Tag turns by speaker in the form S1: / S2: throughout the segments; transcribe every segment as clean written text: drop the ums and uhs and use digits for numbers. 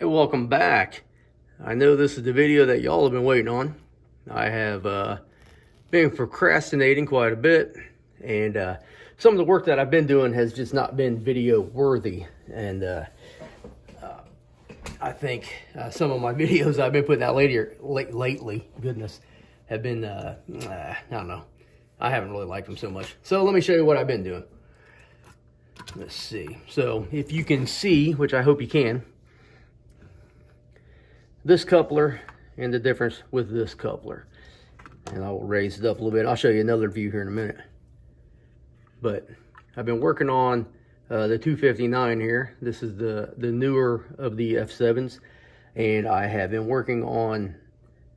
S1: Hey, welcome back. I know this is the video that y'all have been waiting on. I have been procrastinating quite a bit, and some of the work that I've been doing has just not been video worthy. And I think some of my videos I've been putting out lately, goodness, have been, I don't know. I haven't really liked them so much. So let me show you what I've been doing. Let's see. So if you can see, which I hope you can, this coupler and the difference with this coupler. And I will raise it up a little bit. I'll show you another view here in a minute. But I've been working on the 259 here. This is the newer of the F7s. And I have been working on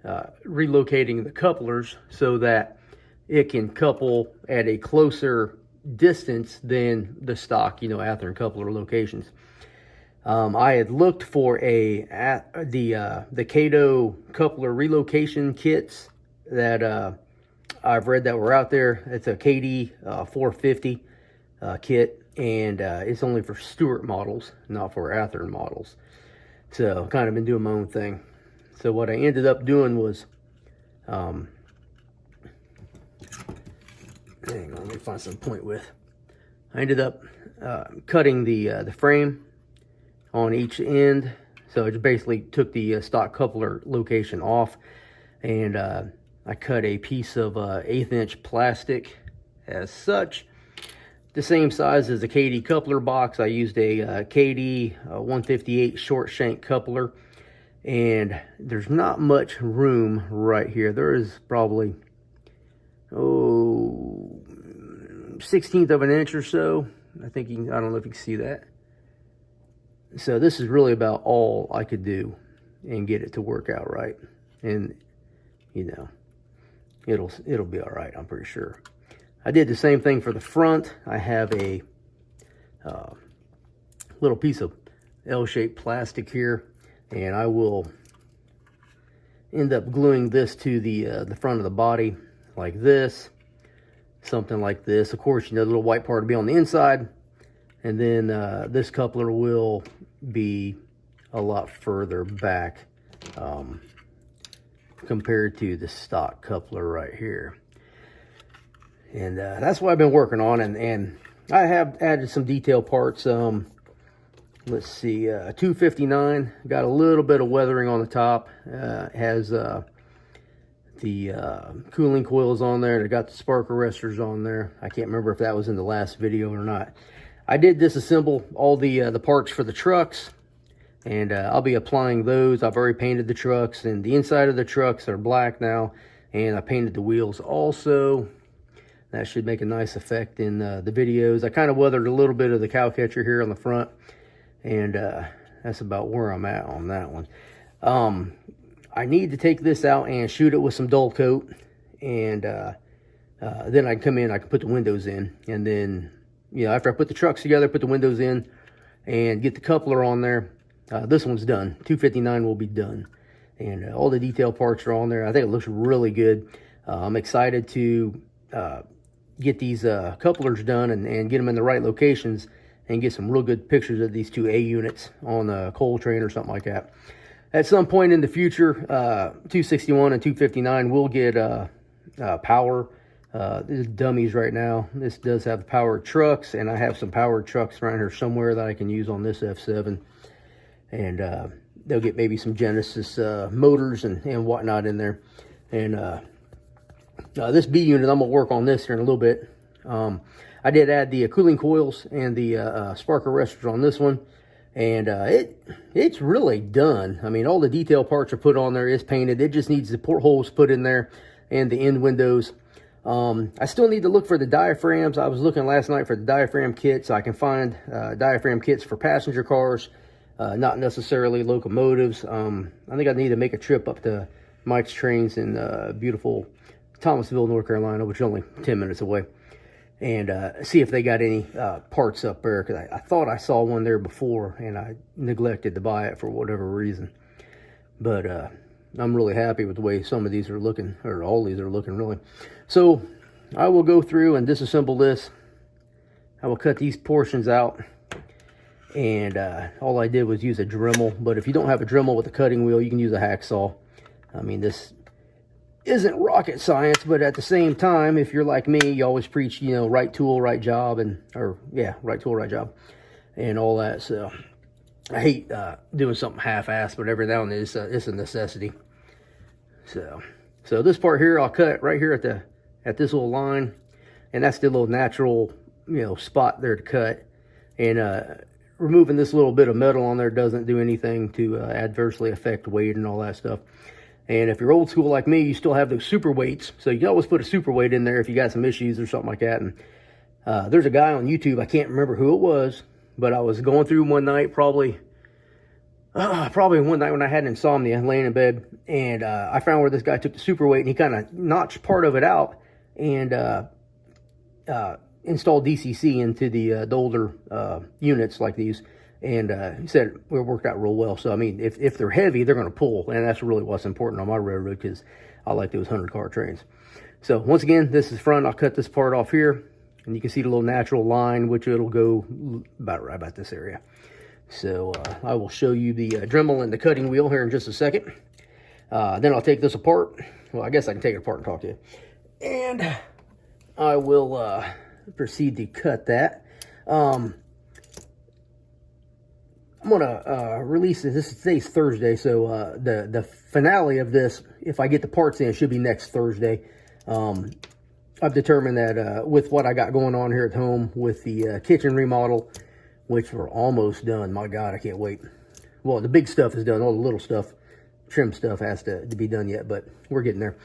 S1: relocating the couplers so that it can couple at a closer distance than the stock, Athearn coupler locations. I had looked for the Kato coupler relocation kits that I've read that were out there. It's a KD 450 kit, and it's only for Stewart models, not for Athearn models. So I've kind of been doing my own thing. So what I ended up doing was, hang on, let me find some point width. I ended up cutting the frame on each end, so it basically took the stock coupler location off, and I cut a piece of 1/8 inch plastic as such, the same size as the KD coupler box. I used a KD 158 short shank coupler, and there's not much room right here. There is probably 1/16 of an inch or so. I think I don't know if you can see that. So this is really about all I could do and get it to work out right. And it'll be all right, I'm pretty sure. I did the same thing for the front. I have a little piece of L-shaped plastic here, and I will end up gluing this to the front of the body like this, something like this. Of course, the little white part will be on the inside, and then this coupler will be a lot further back compared to the stock coupler right here. And that's what I've been working on, and I have added some detail parts. Let's see, 259 got a little bit of weathering on the top. Has the cooling coils on there. They got the spark arresters on there. I can't remember if that was in the last video or not. I did disassemble all the parts for the trucks, and I'll be applying those. I've already painted the trucks, and the inside of the trucks are black now, and I painted the wheels also. That should make a nice effect in the videos. I kind of weathered a little bit of the cow catcher here on the front, and that's about where I'm at on that one. I need to take this out and shoot it with some dull coat, and then I can come in, I can put the windows in, and then after I put the trucks together, put the windows in, and get the coupler on there, this one's done. 259 will be done, and all the detail parts are on there. I think it looks really good. I'm excited to get these couplers done and get them in the right locations and get some real good pictures of these two A units on a coal train or something like that. At some point in the future, 261 and 259 will get power. This is dummies right now. This does have powered trucks, and I have some powered trucks around here somewhere that I can use on this F7. And they'll get maybe some Genesis motors and whatnot in there. And this B unit, I'm going to work on this here in a little bit. I did add the cooling coils and the spark arresters on this one. And it's really done. I mean, all the detail parts are put on there. It's painted. It just needs the portholes put in there and the end windows. I still need to look for the diaphragms. I was looking last night for the diaphragm kits. I can find diaphragm kits for passenger cars, not necessarily locomotives. I think I need to make a trip up to Mike's Trains in beautiful Thomasville, North Carolina, which is only 10 minutes away, and see if they got any parts up there, because I thought I saw one there before, and I neglected to buy it for whatever reason. But I'm really happy with the way some of these are looking, or all these are looking, really. So I will go through and disassemble this. I will cut these portions out, And all I did was use a Dremel. But if you don't have a Dremel with a cutting wheel, you can use a hacksaw. I mean, this isn't rocket science, but at the same time, if you're like me, you always preach, you know, right tool, right job, right tool, right job, and all that. So I hate doing something half-assed, but every now and then it's a necessity. So this part here, I'll cut right here at this little line, and that's the little natural, you know, spot there to cut. And removing this little bit of metal on there doesn't do anything to adversely affect weight and all that stuff. And if you're old school like me, you still have those super weights. So you can always put a super weight in there if you got some issues or something like that. And there's a guy on YouTube, I can't remember who it was, but I was going through one night, probably one night when I had insomnia, laying in bed. And I found where this guy took the super weight and he kind of notched part of it out and installed DCC into the older units like these. And he said it worked out real well. So, I mean, if they're heavy, they're going to pull. And that's really what's important on my railroad because I like those 100-car trains. So, once again, this is front. I'll cut this part off here. And you can see the little natural line, which it'll go right about this area. So, I will show you the Dremel and the cutting wheel here in just a second. Then I'll take this apart. Well, I guess I can take it apart and talk to you. And I will proceed to cut that. I'm gonna release this. Today's Thursday, so the finale of this, if I get the parts in, should be next Thursday. I've determined that with what I got going on here at home with the kitchen remodel, which we're almost done. My God, I can't wait. Well, the big stuff is done. All the little stuff, trim stuff, has to be done yet, but we're getting there.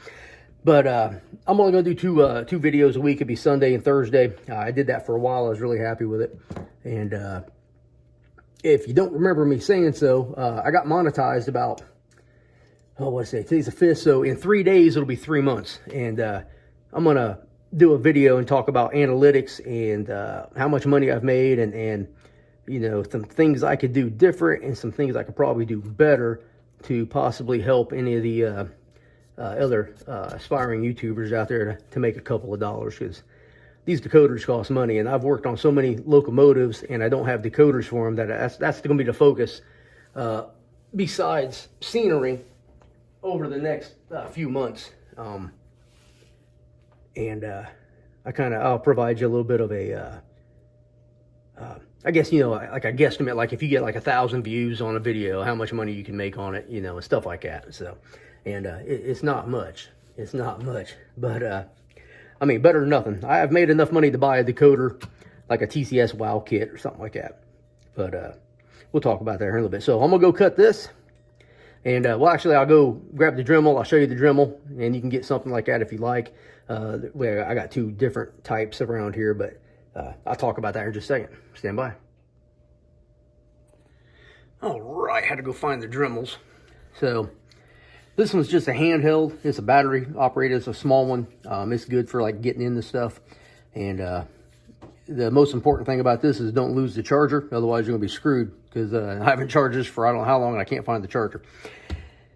S1: But I'm only gonna do two videos a week. It'd be Sunday and Thursday. I did that for a while. I was really happy with it, and if you don't remember me saying so, I got monetized about, today's the 5th, so in 3 days, it'll be 3 months. And I'm going to do a video and talk about analytics and how much money I've made and, you know, some things I could do different and some things I could probably do better to possibly help any of the other aspiring YouTubers out there to make a couple of dollars, because these decoders cost money, and I've worked on so many locomotives and I don't have decoders for them that's going to be the focus besides scenery over the next few months. I'll provide you a little bit of a I guess, you know, like a guesstimate, like if you get like 1,000 views on a video, how much money you can make on it, you know, and stuff like that. So, and it's not much, but I mean, better than nothing. I have made enough money to buy a decoder, like a TCS WOW kit or something like that. But we'll talk about that here in a little bit. So I'm going to go cut this. And, well, actually, I'll go grab the Dremel. I'll show you the Dremel. And you can get something like that if you like. Well, I got 2 different types around here. But I'll talk about that in just a second. Stand by. All right. Had to go find the Dremels. So this one's just a handheld. It's a battery operated. It's a small one. It's good for like getting into stuff. And the most important thing about this is don't lose the charger. Otherwise, you're going to be screwed, because I haven't charged this for I don't know how long and I can't find the charger.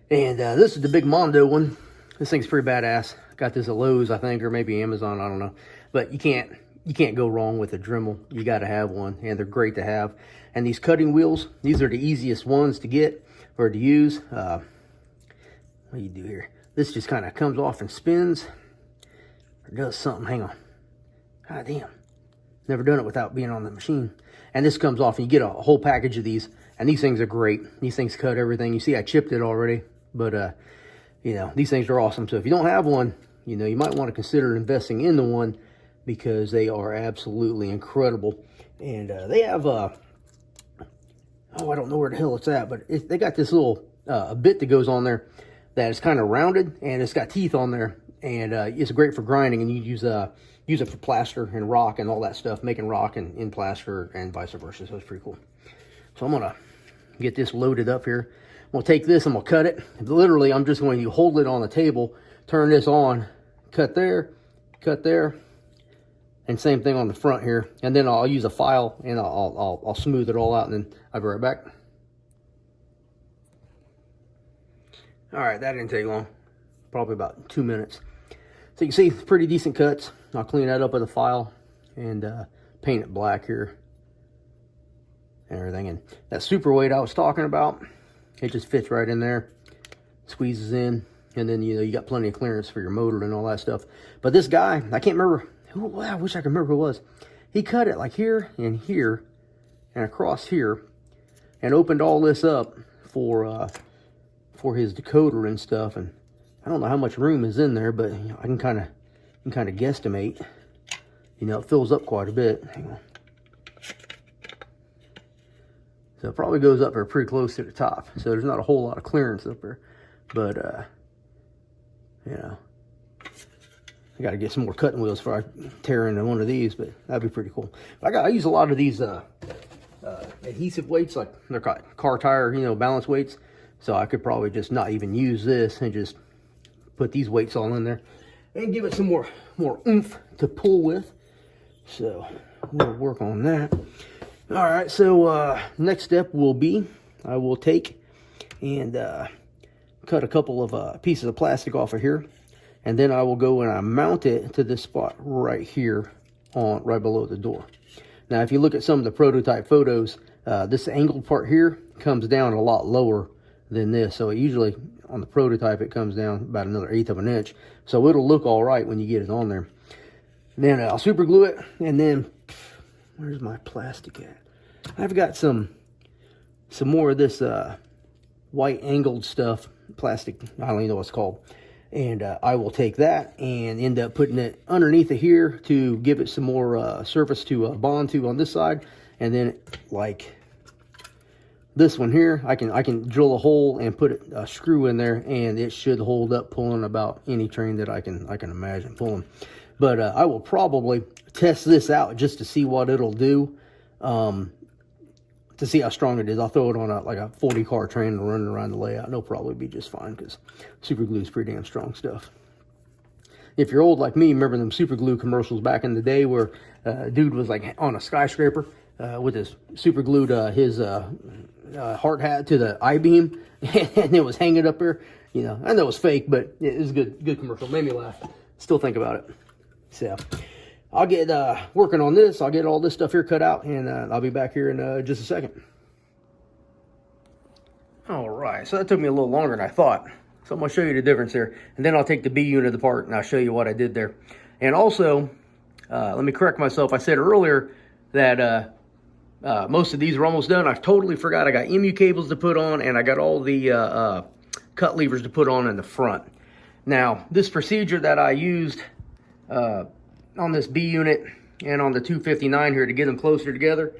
S1: And this is the big Mondo one. This thing's pretty badass. Got this at Lowe's, I think, or maybe Amazon. I don't know. But you can't go wrong with a Dremel. You got to have one, and they're great to have. And these cutting wheels, these are the easiest ones to get or to use. What do you do here? This just kind of comes off and spins or does something. Hang on. God damn. Never done it without being on the machine. And this comes off and you get a whole package of these. And these things are great. These things cut everything. You see I chipped it already. But, you know, these things are awesome. So if you don't have one, you know, you might want to consider investing into one, because they are absolutely incredible. And they have, I don't know where the hell it's at, but they got this little a bit that goes on there that is kind of rounded, and it's got teeth on there, and it's great for grinding, and you use it for plaster and rock and all that stuff, making rock and in plaster and vice versa. So it's pretty cool. So I'm gonna get this loaded up here. I'm gonna take this and we'll cut it. Literally, I'm just going to hold it on the table, turn this on, cut there, and same thing on the front here. And then I'll use a file and I'll smooth it all out, and then I'll be right back. All right, that didn't take long, probably about 2 minutes. So you can see pretty decent cuts. I'll clean that up with a file and paint it black here. and everything. And that super weight I was talking about, it just fits right in there, squeezes in, and then, you know, you got plenty of clearance for your motor and all that stuff. But this guy, I can't remember who, I wish I could remember who it was. He cut it like here and here and across here and opened all this up for his decoder and stuff. And I don't know how much room is in there, but you know, I can kind of guesstimate. You know, it fills up quite a bit. Hang on. So it probably goes up there pretty close to the top. So there's not a whole lot of clearance up there. But, you know, I got to get some more cutting wheels before I tear into one of these, but that'd be pretty cool. I use a lot of these adhesive weights, like they're called car tire, you know, balance weights. So I could probably just not even use this and just put these weights all in there and give it some more oomph to pull with. So we'll work on that. All right, so next step will be I will take and cut a couple of pieces of plastic off of here, and then I will go and I mount it to this spot right here right below the door. Now, if you look at some of the prototype photos, this angled part here comes down a lot lower than this. So usually on the prototype, it comes down about another 1/8 of an inch. So it'll look all right when you get it on there. Then I'll super glue it, and then where's my plastic at? I've got some more of this white angled stuff, plastic, I don't even know what it's called. And I will take that and end up putting it underneath of here to give it some more surface to bond to on this side. And then like this one here, I can drill a hole and put a screw in there, and it should hold up pulling about any train that I can imagine pulling. But I will probably test this out just to see what it'll do, to see how strong it is. I'll throw it on like a 40 car train and run around the layout. It'll probably be just fine because super glue is pretty damn strong stuff. If you're old like me, remember them super glue commercials back in the day where dude was like on a skyscraper with his super glued his hard hat to the I-beam, and it was hanging up there. You know, I know it was fake, but it was a good commercial. Made me laugh. Still think about it. So I'll get working on this. I'll get all this stuff here cut out, and I'll be back here in just a second. All right, so that took me a little longer than I thought. So I'm going to show you the difference here, and then I'll take the B unit apart, and I'll show you what I did there. And also, let me correct myself. I said earlier that most of these are almost done. I totally forgot I got MU cables to put on, and I got all the cut levers to put on in the front. Now, this procedure that I used on this B unit and on the 259 here to get them closer together,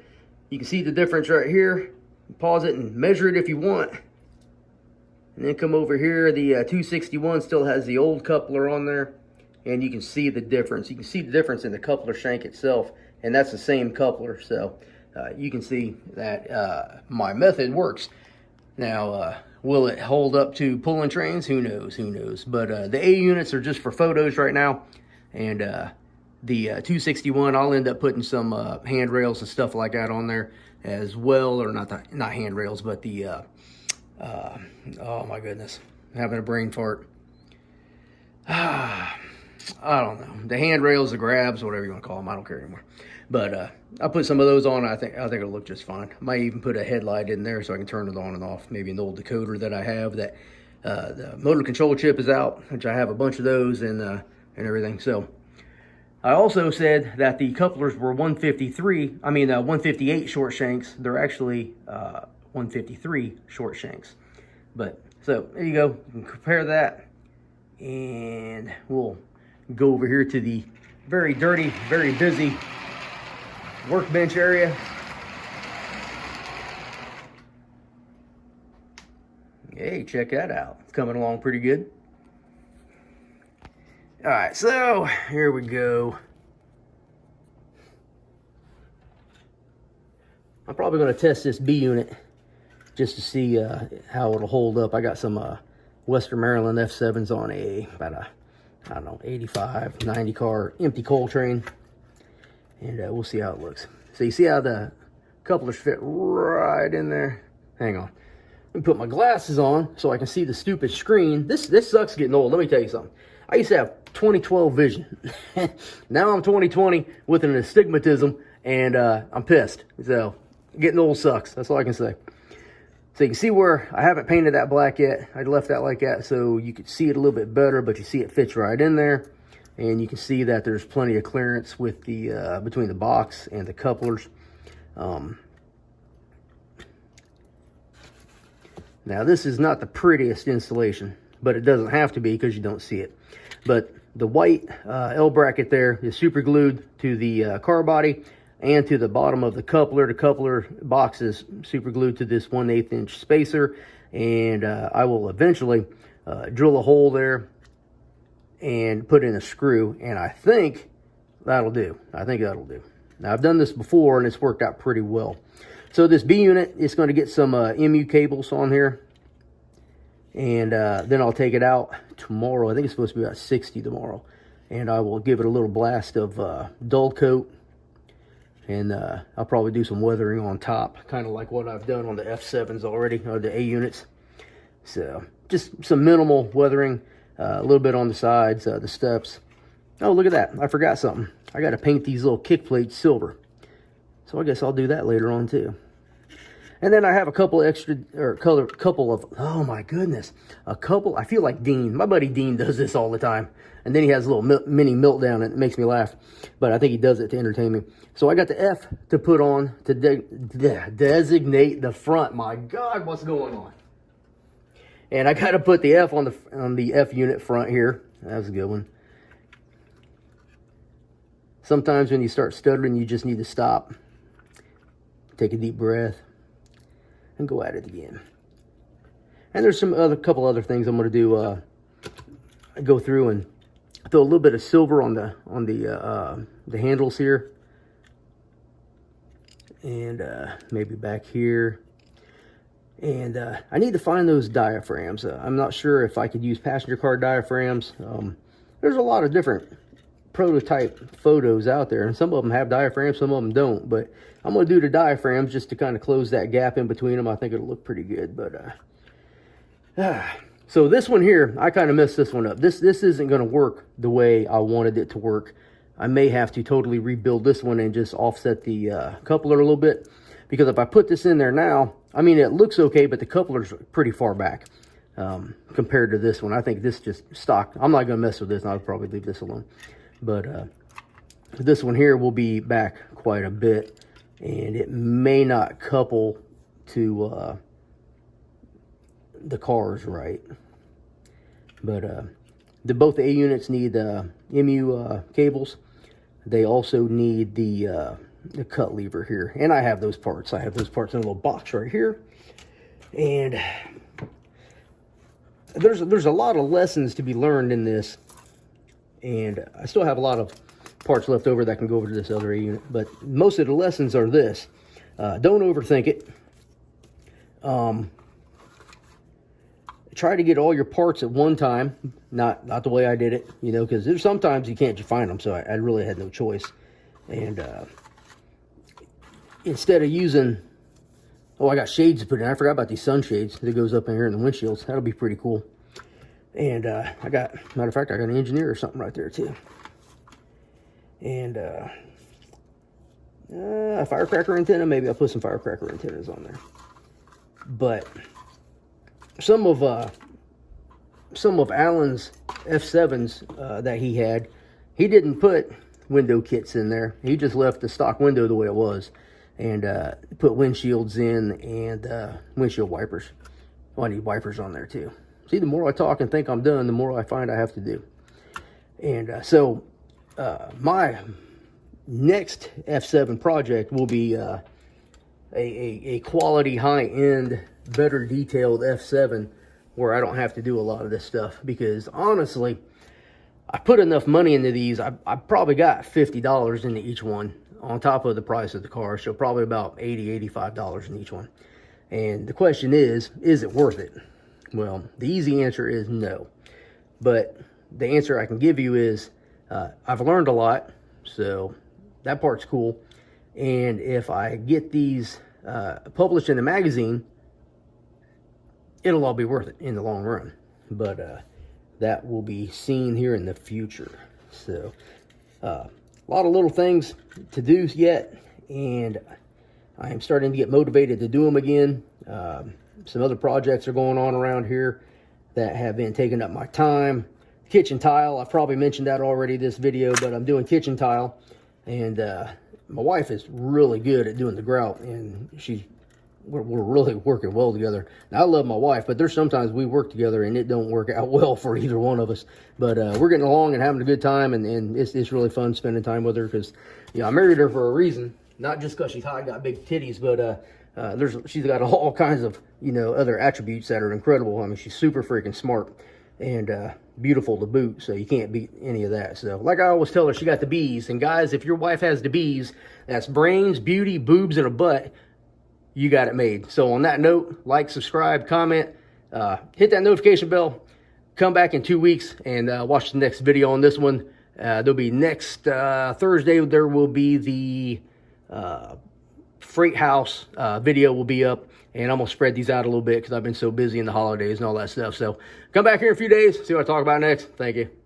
S1: you can see the difference right here. Pause it and measure it if you want. And then come over here. The 261 still has the old coupler on there, and you can see the difference. You can see the difference in the coupler shank itself, and that's the same coupler. So you can see that my method works. Now, will it hold up to pulling trains? Who knows? Who knows? But the A units are just for photos right now, and the 261, I'll end up putting some handrails and stuff like that on there as well, or not handrails, but the oh my goodness, I'm having a brain fart. I don't know, the handrails, the grabs, whatever you want to call them, I don't care anymore. But I'll put some of those on. I think it'll look just fine. Might even put a headlight in there so I can turn it on and off. Maybe an old decoder that I have that the motor control chip is out, which I have a bunch of those and everything. So I also said that the couplers were 158 short shanks. They're actually 153 short shanks. But so there you go. You can compare that, and we'll go over here to the very dirty, very busy workbench area. Hey, check that out. It's coming along pretty good. All right, so here we go. I'm probably going to test this B unit just to see how it'll hold up. I got some Western Maryland F7s on about a, I don't know, 85, 90 car empty coal train. And we'll see how it looks. So you see how the couplers fit right in there? Hang on. Let me put my glasses on so I can see the stupid screen. This sucks getting old. Let me tell you something. I used to have 2012 vision. Now I'm 2020 with an astigmatism, and I'm pissed. So Getting old sucks. That's all I can say. So you can see where I haven't painted that black yet. I left that like that so you could see it a little bit better, but you see it fits right in there. And you can see that there's plenty of clearance with the between the box and the couplers. Now this is not the prettiest installation, but it doesn't have to be because you don't see it. But the white L bracket there is super glued to the car body and to the bottom of the coupler. The coupler box is super glued to this 1/8 inch spacer, and I will eventually drill a hole there and put in a screw, and I think that'll do. Now I've done this before and it's worked out pretty well. So this B unit is going to get some MU cables on here, and then I'll take it out tomorrow. I think it's supposed to be about 60 tomorrow, and I will give it a little blast of dull coat. And I'll probably do some weathering on top, kind of like what I've done on the F7s already, or the A units. So just some minimal weathering, a little bit on the sides, the steps. Oh, look at that. I forgot something. I got to paint these little kick plates silver. So I guess I'll do that later on too. And then I have a couple extra, or couple of, oh my goodness, I feel like Dean. My buddy Dean does this all the time. And then he has a little mini meltdown and it makes me laugh. But I think he does it to entertain me. So I got the F to put on to designate the front. My God, what's going on? And I got to put the F on the F unit front here. That was a good one. Sometimes when you start stuttering, you just need to stop. Take a deep breath. And go at it again. And there's some couple other things I'm going to do. Go through and throw a little bit of silver on the handles here, and maybe back here. And I need to find those diaphragms. I'm not sure if I could use passenger car diaphragms. There's a lot of different prototype photos out there, and some of them have diaphragms, some of them don't. But I'm going to do the diaphragms just to kind of close that gap in between them. I think it'll look pretty good. But so this one here, I kind of messed this one up. This isn't going to work the way I wanted it to work. I may have to totally rebuild this one and just offset the coupler a little bit, because if I put this in there now, I mean, it looks okay, but the coupler's pretty far back compared to this one. I think this just stock. I'm not going to mess with this, and I'll probably leave this alone. But this one here will be back quite a bit, and it may not couple to the cars right. But both the A units need MU cables. They also need the cut lever here, and I have those parts. I have those parts in a little box right here. And there's a lot of lessons to be learned in this, and I still have a lot of parts left over that can go over to this other A unit. But most of the lessons are this: don't overthink it. Try to get all your parts at one time, not the way I did it, you know, because there's sometimes you can't find them, so I really had no choice. And instead of using, oh, I got shades to put in. I forgot about these sunshades that goes up in here in the windshields. That'll be pretty cool. And matter of fact, I got an engineer or something right there too. And a firecracker antenna, maybe I'll put some firecracker antennas on there. But some of Alan's F7s that he had, he didn't put window kits in there. He just left the stock window the way it was, and put windshields in and windshield wipers. Oh, I need wipers on there too. See, the more I talk and think I'm done, the more I find I have to do. And so my next F7 project will be a quality, high-end, better detailed F7 where I don't have to do a lot of this stuff, because honestly, I put enough money into these. I probably got $50 into each one on top of the price of the car, so probably about $80, $85 in each one. And the question is it worth it? Well, the easy answer is no. But the answer I can give you is I've learned a lot, so that part's cool. And if I get these published in the magazine, it'll all be worth it in the long run. But that will be seen here in the future. So a lot of little things to do yet, and I am starting to get motivated to do them again. Some other projects are going on around here that have been taking up my time. Kitchen tile, I've probably mentioned that already this video, but I'm doing kitchen tile, and my wife is really good at doing the grout, and we're really working well together. Now, I love my wife, but there's sometimes we work together and it don't work out well for either one of us. But we're getting along and having a good time, and it's really fun spending time with her, because I married her for a reason, not just because she's hot, got big titties, but she's got all kinds of other attributes that are incredible. I mean, she's super freaking smart and beautiful to boot, so you can't beat any of that. So like I always tell her, she got the B's. And guys, if your wife has the B's, that's brains, beauty, boobs, and a butt, you got it made. So on that note, like, subscribe, comment, hit that notification bell. Come back in 2 weeks and watch the next video on this one. There'll be next Thursday, there will be the freight house video will be up, and I'm gonna spread these out a little bit because I've been so busy in the holidays and all that stuff. So come back here in a few days, see what I talk about next. Thank you.